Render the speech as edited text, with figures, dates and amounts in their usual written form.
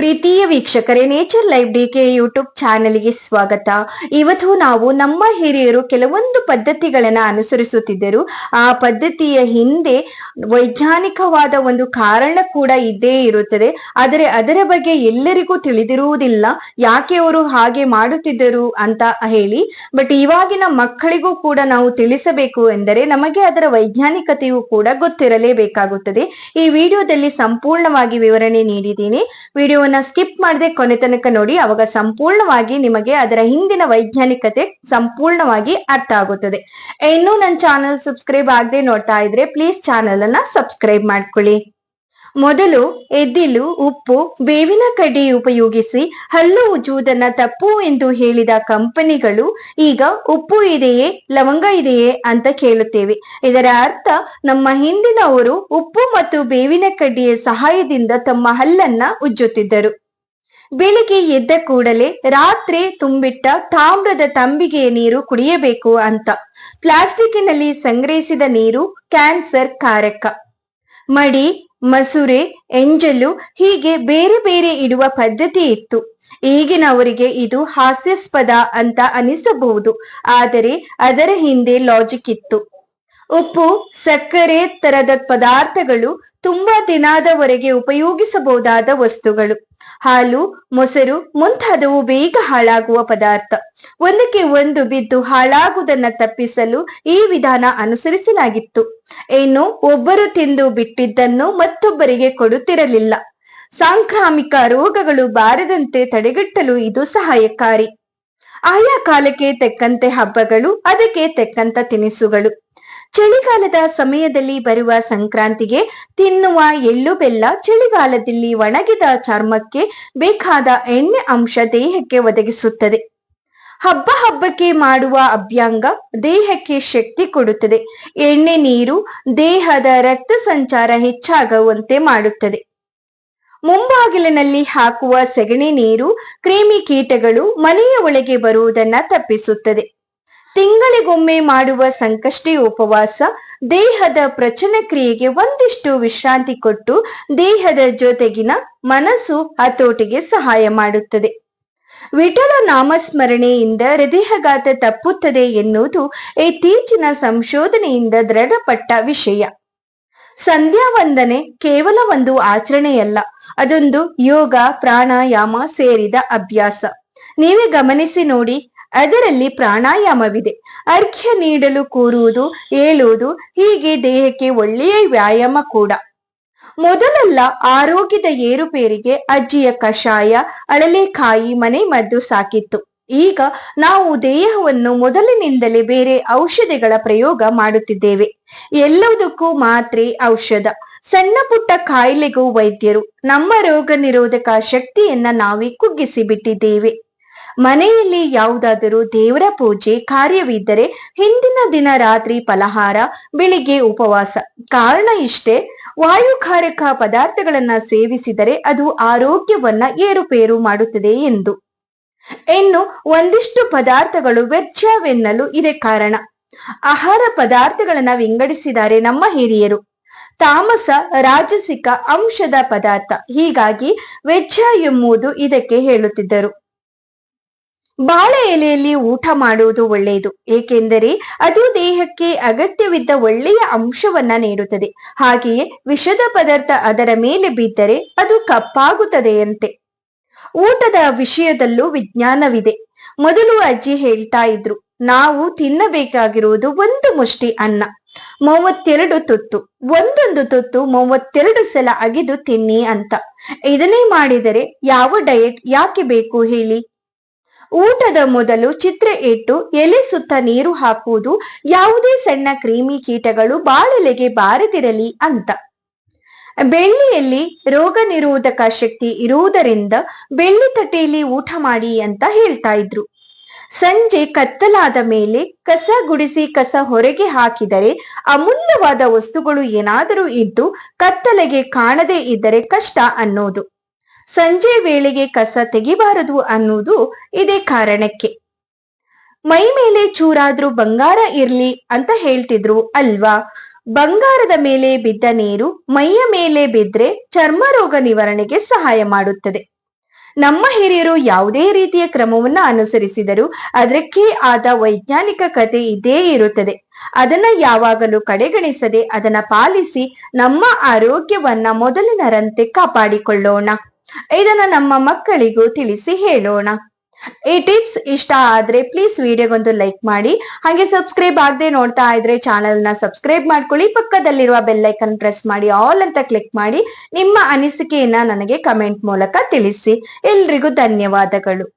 ಪ್ರೀತಿಯ ವೀಕ್ಷಕರೇ, nature life DK YouTube ಚಾನೆಲ್ಗೆ ಸ್ವಾಗತ. ಇವತ್ತು ನಾವು ನಮ್ಮ ಹಿರಿಯರು ಕೆಲವೊಂದು ಪದ್ಧತಿಗಳನ್ನ ಅನುಸರಿಸುತ್ತಿದ್ದರು. ಆ ಪದ್ಧತಿಯ ಹಿಂದೆ ವೈಜ್ಞಾನಿಕವಾದ ಒಂದು ಕಾರಣ ಕೂಡ ಇದ್ದೇ ಇರುತ್ತದೆ. ಆದರೆ ಅದರ ಬಗ್ಗೆ ಎಲ್ಲರಿಗೂ ತಿಳಿದಿರುವುದಿಲ್ಲ, ಯಾಕೆ ಅವರು ಹಾಗೆ ಮಾಡುತ್ತಿದ್ದರು ಅಂತ ಹೇಳಿ. ಬಟ್ ಇವಾಗಿನ ಮಕ್ಕಳಿಗೂ ಕೂಡ ನಾವು ತಿಳಿಸಬೇಕು ಎಂದರೆ ನಮಗೆ ಅದರ ವೈಜ್ಞಾನಿಕತೆಯು ಕೂಡ ಗೊತ್ತಿರಲೇಬೇಕಾಗುತ್ತದೆ. ಈ ವಿಡಿಯೋದಲ್ಲಿ ಸಂಪೂರ್ಣವಾಗಿ ವಿವರಣೆ ನೀಡಿದ್ದೀನಿ. ವಿಡಿಯೋವನ್ನ ಸ್ಕಿಪ್ ಮಾಡದೆ ಕೊನೆ ತನಕ ನೋಡಿ, ಅವಾಗ ಸಂಪೂರ್ಣವಾಗಿ ನಿಮಗೆ ಅದರ ಹಿಂದಿನ ವೈಜ್ಞಾನಿಕತೆ ಸಂಪೂರ್ಣವಾಗಿ ಅರ್ಥ ಆಗುತ್ತದೆ. ಇನ್ನು ನನ್ನ ಚಾನಲ್ ಸಬ್ಸ್ಕ್ರೈಬ್ ಆಗದೆ ನೋಡ್ತಾ ಇದ್ರೆ ಪ್ಲೀಸ್ ಚಾನಲ್ ಅನ್ನ ಸಬ್ಸ್ಕ್ರೈಬ್ ಮಾಡ್ಕೊಳ್ಳಿ. ಮೊದಲು ಎದ್ದಿಲು, ಉಪ್ಪು, ಬೇವಿನ ಕಡ್ಡಿ ಉಪಯೋಗಿಸಿ ಹಲ್ಲು ಉಜ್ಜುವುದನ್ನ ತಪ್ಪು ಎಂದು ಹೇಳಿದ ಕಂಪನಿಗಳು ಈಗ ಉಪ್ಪು ಇದೆಯೇ, ಲವಂಗ ಇದೆಯೇ ಅಂತ ಕೇಳುತ್ತೇವೆ. ಇದರ ಅರ್ಥ ನಮ್ಮ ಹಿಂದಿನವರು ಉಪ್ಪು ಮತ್ತು ಬೇವಿನ ಕಡ್ಡಿಯ ಸಹಾಯದಿಂದ ತಮ್ಮ ಹಲ್ಲನ್ನ ಉಜ್ಜುತ್ತಿದ್ದರು. ಬೆಳಿಗ್ಗೆ ಎದ್ದ ಕೂಡಲೇ ರಾತ್ರಿ ತುಂಬಿಟ್ಟ ತಾಮ್ರದ ತಂಬಿಗೆಯ ನೀರು ಕುಡಿಯಬೇಕು ಅಂತ. ಪ್ಲಾಸ್ಟಿಕ್ನಲ್ಲಿ ಸಂಗ್ರಹಿಸಿದ ನೀರು ಕ್ಯಾನ್ಸರ್ ಕಾರಕ. ಮಡಿ, ಮಸೂರೆ, ಎಂಜಲು ಹೀಗೆ ಬೇರೆ ಬೇರೆ ಇಡುವ ಪದ್ಧತಿ ಇತ್ತು. ಈಗಿನವರಿಗೆ ಇದು ಹಾಸ್ಯಾಸ್ಪದ ಅಂತ ಅನಿಸಬಹುದು, ಆದರೆ ಅದರ ಹಿಂದೆ ಲಾಜಿಕ್ ಇತ್ತು. ಉಪ್ಪು, ಸಕ್ಕರೆ ತರದ ಪದಾರ್ಥಗಳು ತುಂಬಾ ದಿನದವರೆಗೆ ಉಪಯೋಗಿಸಬಹುದಾದ ವಸ್ತುಗಳು. ಹಾಲು, ಮೊಸರು ಮುಂತಾದವು ಬೇಗ ಹಾಳಾಗುವ ಪದಾರ್ಥ. ಒಂದಕ್ಕೆ ಒಂದು ಬಿದ್ದು ಹಾಳಾಗುವುದನ್ನ ತಪ್ಪಿಸಲು ಈ ವಿಧಾನ ಅನುಸರಿಸಲಾಗಿತ್ತು. ಇನ್ನು ಒಬ್ಬರು ತಿಂದು ಬಿಟ್ಟಿದ್ದನ್ನು ಮತ್ತೊಬ್ಬರಿಗೆ ಕೊಡುತ್ತಿರಲಿಲ್ಲ. ಸಾಂಕ್ರಾಮಿಕ ರೋಗಗಳು ಬಾರದಂತೆ ತಡೆಗಟ್ಟಲು ಇದು ಸಹಾಯಕಾರಿ. ಆಯಾ ಕಾಲಕ್ಕೆ ತೆಕ್ಕಂತೆ ಹಬ್ಬಗಳು, ಅದಕ್ಕೆ ತೆಕ್ಕಂತ ತಿನಿಸುಗಳು. ಚಳಿಗಾಲದ ಸಮಯದಲ್ಲಿ ಬರುವ ಸಂಕ್ರಾಂತಿಗೆ ತಿನ್ನುವ ಎಳ್ಳು ಬೆಲ್ಲ ಚಳಿಗಾಲದಲ್ಲಿ ಒಣಗಿದ ಚರ್ಮಕ್ಕೆ ಬೇಕಾದ ಎಣ್ಣೆ ಅಂಶ ದೇಹಕ್ಕೆ ಒದಗಿಸುತ್ತದೆ. ಹಬ್ಬಕ್ಕೆ ಮಾಡುವ ಅಭ್ಯಂಗ ದೇಹಕ್ಕೆ ಶಕ್ತಿ ಕೊಡುತ್ತದೆ. ಎಣ್ಣೆ ನೀರು ದೇಹದ ರಕ್ತ ಸಂಚಾರ ಹೆಚ್ಚಾಗುವಂತೆ ಮಾಡುತ್ತದೆ. ಮುಂಬಾಗಿಲಿನಲ್ಲಿ ಹಾಕುವ ಸೆಗಣಿ ನೀರು ಕ್ರಿಮಿ ಕೀಟಗಳು ಮನೆಯ ಒಳಗೆ ಬರುವುದನ್ನ ತಪ್ಪಿಸುತ್ತದೆ. ತಿಂಗಳಿಗೊಮ್ಮೆ ಮಾಡುವ ಸಂಕಷ್ಟಿ ಉಪವಾಸ ದೇಹದ ಪ್ರಚನ ಕ್ರಿಯೆಗೆ ಒಂದಿಷ್ಟು ವಿಶ್ರಾಂತಿ ಕೊಟ್ಟು ದೇಹದ ಜೊತೆಗಿನ ಮನಸ್ಸು ಹತೋಟಿಗೆ ಸಹಾಯ ಮಾಡುತ್ತದೆ. ವಿಠಲ ನಾಮಸ್ಮರಣೆಯಿಂದ ಹೃದಯಾಘಾತ ತಪ್ಪುತ್ತದೆ ಎನ್ನುವುದು ಇತ್ತೀಚಿನ ಸಂಶೋಧನೆಯಿಂದ ದೃಢಪಟ್ಟ ವಿಷಯ. ಸಂಧ್ಯಾ ವಂದನೆ ಕೇವಲ ಒಂದು ಆಚರಣೆಯಲ್ಲ, ಅದೊಂದು ಯೋಗ ಪ್ರಾಣಾಯಾಮ ಸೇರಿದ ಅಭ್ಯಾಸ. ನೀವೇ ಗಮನಿಸಿ ನೋಡಿ, ಅದರಲ್ಲಿ ಪ್ರಾಣಾಯಾಮವಿದೆ. ಅರ್ಘ್ಯ ನೀಡಲು ಕೂರುವುದು, ಏಳುವುದು ಹೀಗೆ ದೇಹಕ್ಕೆ ಒಳ್ಳೆಯ ವ್ಯಾಯಾಮ ಕೂಡ. ಮೊದಲೆಲ್ಲ ಆರೋಗ್ಯದ ಏರುಪೇರಿಗೆ ಅಜ್ಜಿಯ ಕಷಾಯ, ಅಳಲೆಕಾಯಿ ಮನೆ ಮದ್ದು ಸಾಕಿತ್ತು. ಈಗ ನಾವು ದೇಹವನ್ನು ಮೊದಲಿನಿಂದಲೇ ಬೇರೆ ಔಷಧಿಗಳ ಪ್ರಯೋಗ ಮಾಡುತ್ತಿದ್ದೇವೆ. ಎಲ್ಲದಕ್ಕೂ ಮಾತ್ರೆ, ಔಷಧ. ಸಣ್ಣ ಪುಟ್ಟ ಕಾಯಿಲೆಗೂ ವೈದ್ಯರು. ನಮ್ಮ ರೋಗ ನಿರೋಧಕ ಶಕ್ತಿಯನ್ನ ನಾವೇ ಕುಗ್ಗಿಸಿ ಬಿಟ್ಟಿದ್ದೇವೆ. ಮನೆಯಲ್ಲಿ ಯಾವುದಾದರೂ ದೇವರ ಪೂಜೆ ಕಾರ್ಯವಿದ್ದರೆ ಹಿಂದಿನ ದಿನ ರಾತ್ರಿ ಫಲಹಾರ, ಬೆಳಿಗ್ಗೆ ಉಪವಾಸ. ಕಾರಣ ಇಷ್ಟೇ, ವಾಯುಕಾರಕ ಪದಾರ್ಥಗಳನ್ನ ಸೇವಿಸಿದರೆ ಅದು ಆರೋಗ್ಯವನ್ನ ಏರುಪೇರು ಮಾಡುತ್ತದೆ ಎಂದು. ಇನ್ನು ಒಂದಿಷ್ಟು ಪದಾರ್ಥಗಳು ವ್ಯರ್ಥವೆನ್ನಲು ಇದೇ ಕಾರಣ. ಆಹಾರ ಪದಾರ್ಥಗಳನ್ನ ವಿಂಗಡಿಸಿದ್ದಾರೆ ನಮ್ಮ ಹಿರಿಯರು. ತಾಮಸ, ರಾಜಸಿಕ ಅಂಶದ ಪದಾರ್ಥ, ಹೀಗಾಗಿ ವೆಜ್ಜ ಎಂಬುದು ಇದಕ್ಕೆ ಹೇಳುತ್ತಿದ್ದರು. ಬಾಳೆ ಎಲೆಯಲ್ಲಿ ಊಟ ಮಾಡುವುದು ಒಳ್ಳೆಯದು, ಏಕೆಂದರೆ ಅದು ದೇಹಕ್ಕೆ ಅಗತ್ಯವಿದ್ದ ಒಳ್ಳೆಯ ಅಂಶವನ್ನ ನೀಡುತ್ತದೆ. ಹಾಗೆಯೇ ವಿಷದ ಪದಾರ್ಥ ಅದರ ಮೇಲೆ ಬಿದ್ದರೆ ಅದು ಕಪ್ಪಾಗುತ್ತದೆಯಂತೆ. ಊಟದ ವಿಷಯದಲ್ಲೂ ವಿಜ್ಞಾನವಿದೆ. ಮೊದಲು ಅಜ್ಜಿ ಹೇಳ್ತಾ ಇದ್ರು, ನಾವು ತಿನ್ನಬೇಕಾಗಿರುವುದು ಒಂದು ಮುಷ್ಟಿ ಅನ್ನ, 32 ತುತ್ತು, ಒಂದೊಂದು ತುತ್ತು 32 ಸಲ ಅಗಿದು ತಿನ್ನಿ ಅಂತ. ಇದನ್ನೇ ಮಾಡಿದರೆ ಯಾವ ಡಯಟ್ ಯಾಕೆ ಬೇಕು ಹೇಳಿ? ಊಟದ ಮೊದಲು ಚಿತ್ರ ಇಟ್ಟು ಎಲೆ ಸುತ್ತ ನೀರು ಹಾಕುವುದು, ಯಾವುದೇ ಸಣ್ಣ ಕ್ರಿಮಿ ಕೀಟಗಳು ಬಾಳೆಲೆಗೆ ಬಾರದಿರಲಿ ಅಂತ. ಬೆಳ್ಳಿಯಲ್ಲಿ ರೋಗ ನಿರೋಧಕ ಶಕ್ತಿ ಇರುವುದರಿಂದ ಬೆಳ್ಳಿ ತಟ್ಟೆಯಲ್ಲಿ ಊಟ ಮಾಡಿ ಅಂತ ಹೇಳ್ತಾ ಇದ್ರು. ಸಂಜೆ ಕತ್ತಲಾದ ಮೇಲೆ ಕಸ ಗುಡಿಸಿ ಕಸ ಹೊರಗೆ ಹಾಕಿದರೆ ಅಮೂಲ್ಯವಾದ ವಸ್ತುಗಳು ಏನಾದರೂ ಇದ್ದು ಕತ್ತಲೆಗೆ ಕಾಣದೇ ಇದ್ದರೆ ಕಷ್ಟ ಅನ್ನೋದು. ಸಂಜೆ ವೇಳೆಗೆ ಕಸ ತೆಗಿಬಾರದು ಅನ್ನುವುದು ಇದೇ ಕಾರಣಕ್ಕೆ. ಮೈ ಮೇಲೆ ಚೂರಾದ್ರೂ ಬಂಗಾರ ಇರ್ಲಿ ಅಂತ ಹೇಳ್ತಿದ್ರು ಅಲ್ವಾ? ಬಂಗಾರದ ಮೇಲೆ ಬಿದ್ದ ನೀರು ಮೈಯ ಮೇಲೆ ಬಿದ್ರೆ ಚರ್ಮ ರೋಗ ನಿವಾರಣೆಗೆ ಸಹಾಯ ಮಾಡುತ್ತದೆ. ನಮ್ಮ ಹಿರಿಯರು ಯಾವುದೇ ರೀತಿಯ ಕ್ರಮವನ್ನ ಅನುಸರಿಸಿದರೂ ಅದಕ್ಕೆ ಆದ ವೈಜ್ಞಾನಿಕ ಕಥೆ ಇದೇ ಇರುತ್ತದೆ. ಅದನ್ನ ಯಾವಾಗಲೂ ಕಡೆಗಣಿಸದೆ ಅದನ್ನ ಪಾಲಿಸಿ ನಮ್ಮ ಆರೋಗ್ಯವನ್ನ ಮೊದಲಿನರಂತೆ ಕಾಪಾಡಿಕೊಳ್ಳೋಣ. ಇದನ್ನ ನಮ್ಮ ಮಕ್ಕಳಿಗೂ ತಿಳಿಸಿ ಹೇಳೋಣ. ಈ ಟಿಪ್ಸ್ ಇಷ್ಟ ಆದ್ರೆ ಪ್ಲೀಸ್ ವಿಡಿಯೋಗೊಂದು ಲೈಕ್ ಮಾಡಿ. ಹಾಗೆ ಸಬ್ಸ್ಕ್ರೈಬ್ ಆಗದೆ ನೋಡ್ತಾ ಇದ್ರೆ ಚಾನೆಲ್ ನ ಸಬ್ಸ್ಕ್ರೈಬ್ ಮಾಡ್ಕೊಳ್ಳಿ. ಪಕ್ಕದಲ್ಲಿರುವ ಬೆಲ್ ಐಕನ್ ಪ್ರೆಸ್ ಮಾಡಿ ಆಲ್ ಅಂತ ಕ್ಲಿಕ್ ಮಾಡಿ ನಿಮ್ಮ ಅನಿಸಿಕೆಯನ್ನ ನನಗೆ ಕಮೆಂಟ್ ಮೂಲಕ ತಿಳಿಸಿ. ಎಲ್ರಿಗೂ ಧನ್ಯವಾದಗಳು.